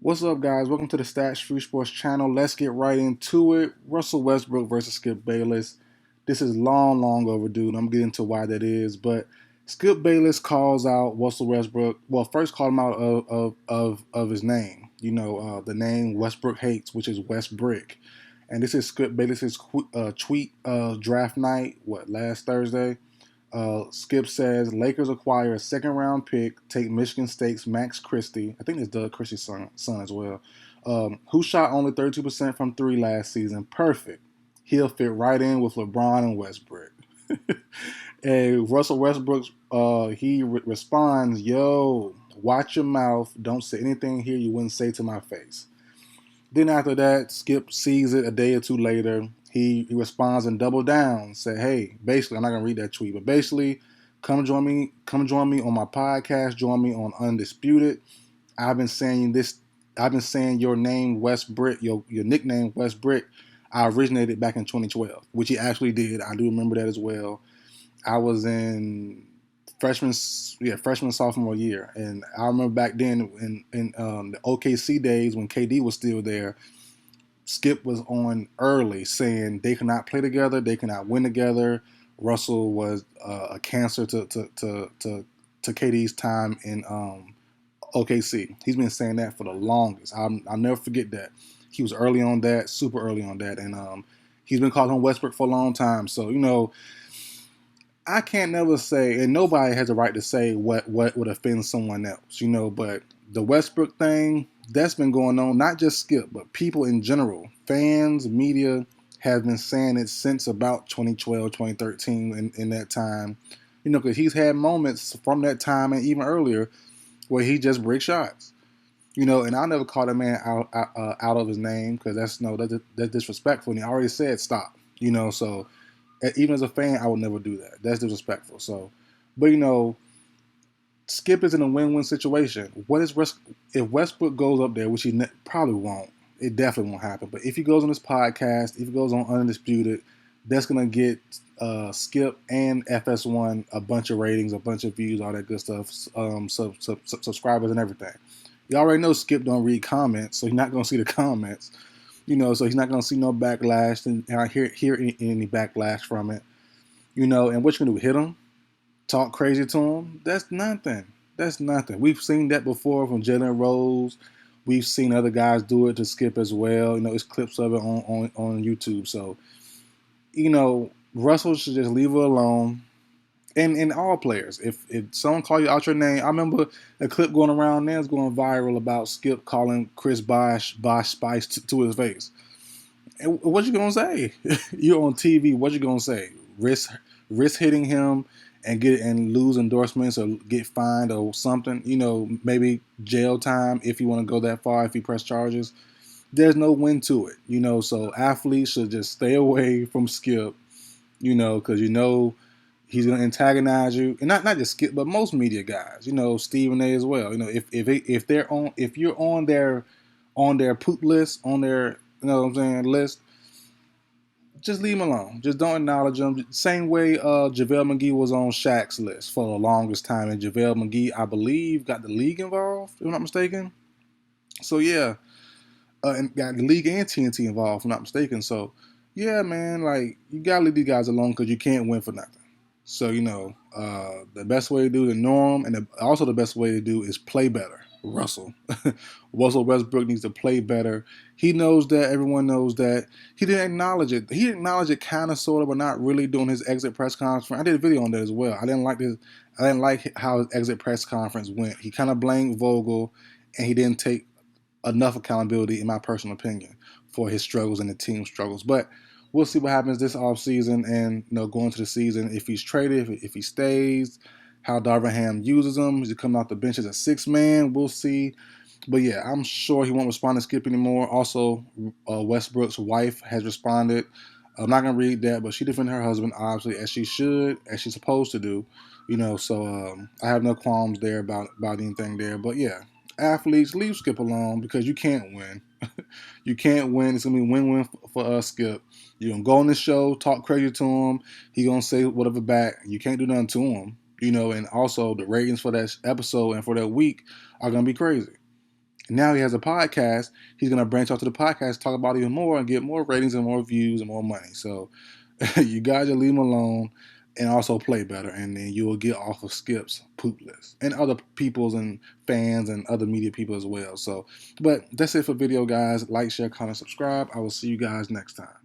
What's up, guys? Welcome to the Stats Free Sports channel. Let's get right into it. Russell Westbrook versus Skip Bayless. This is long overdue, and I'm getting to why that is. But Skip Bayless calls out Russell Westbrook. Well, first called him out of his name. The name Westbrook hates, which is Westbrick. And this is Skip Bayless's tweet draft night. Last Thursday? Skip says Lakers acquire a second round pick, take Michigan State's Max Christie. I think it's Doug Christie's son as well. Who shot only 32% from three last season. Perfect. He'll fit right in with LeBron and Westbrook. And Russell Westbrook, he responds, "Yo, watch your mouth. Don't say anything here you wouldn't say to my face." Then after that, Skip sees it a day or two later. He responds and double down, say, "Hey, basically, I'm not gonna read that tweet, but basically, come join me on my podcast, join me on Undisputed. I've been saying this, I've been saying your name, West Brick, your nickname, West Brick. I originated back in 2012, which he actually did. I do remember that as well. I was in freshman sophomore year, and I remember back then in the OKC days when KD was still there. Skip was on early saying they cannot play together, they cannot win together. Russell was a cancer to KD's time in OKC. He's been saying that for the longest. I'll never forget that. He was early on that, super early on that, and he's been calling him Westbrook for a long time. So I can't never say, and nobody has a right to say what would offend someone else, But the Westbrook thing, that's been going on, not just Skip, but people in general. Fans, media have been saying it since about 2012, 2013, in that time. Because he's had moments from that time and even earlier where he just breaks shots. And I never called a man out of his name because that's disrespectful. And he already said stop. So even as a fan, I would never do that. That's disrespectful. So, but Skip is in a win-win situation. If Westbrook goes up there, which he probably won't? It definitely won't happen. But if he goes on this podcast, if he goes on Undisputed, that's gonna get Skip and FS1 a bunch of ratings, a bunch of views, all that good stuff, subscribers and everything. You already know Skip don't read comments, so he's not gonna see the comments. So he's not gonna see no backlash, and I hear any backlash from it. And what you gonna do? Hit him? Talk crazy to him? That's nothing. That's nothing. We've seen that before from Jalen Rose. We've seen other guys do it to Skip as well. It's clips of it on YouTube. So, Russell should just leave it alone. And all players. If someone call you out your name, I remember a clip going around there is going viral about Skip calling Chris Bosh Spice to his face. And what you gonna say? You're on TV. What you gonna say? Risk hitting him and lose endorsements or get fined or something. Maybe jail time if you want to go that far. If you press charges, there's no win to it. So athletes should just stay away from Skip. Because he's gonna antagonize you, and not just Skip, but most media guys. Stephen A. as well. If you're on their poop list, on their list, just leave him alone. Just don't acknowledge him. Same way JaVale McGee was on Shaq's list for the longest time, and JaVale McGee, I believe, got the league involved, if I'm not mistaken. So yeah, and got the league and TNT involved, if I'm not mistaken. So yeah, man, like you gotta leave these guys alone because you can't win for nothing. So the best way to do is ignore them, and also the best way to do is play better. Russell Westbrook needs to play better. He knows that. Everyone knows that. He didn't acknowledge it. He acknowledged it kind of, sort of, but not really during his exit press conference. I did a video on that as well. I didn't like how his exit press conference went. He kind of blamed Vogel, and he didn't take enough accountability, in my personal opinion, for his struggles and the team struggles. But we'll see what happens this offseason and going into the season. If he's traded, if he stays, how Darvin Ham uses him. He's coming off the bench as a sixth man. We'll see. But yeah, I'm sure he won't respond to Skip anymore. Also, Westbrook's wife has responded. I'm not going to read that, but she defended her husband, obviously, as she should, as she's supposed to do. So I have no qualms there about anything there. But yeah, athletes, leave Skip alone because you can't win. You can't win. It's going to be win-win for Skip. You're going to go on this show, talk crazy to him. He's going to say whatever back. You can't do nothing to him. And also the ratings for that episode and for that week are going to be crazy. Now he has a podcast. He's going to branch out to the podcast, talk about it even more, and get more ratings and more views and more money. So you guys just leave him alone and also play better, and then you will get off of Skip's poop list and other people's and fans and other media people as well. So, but that's it for video, guys. Like, share, comment, subscribe. I will see you guys next time.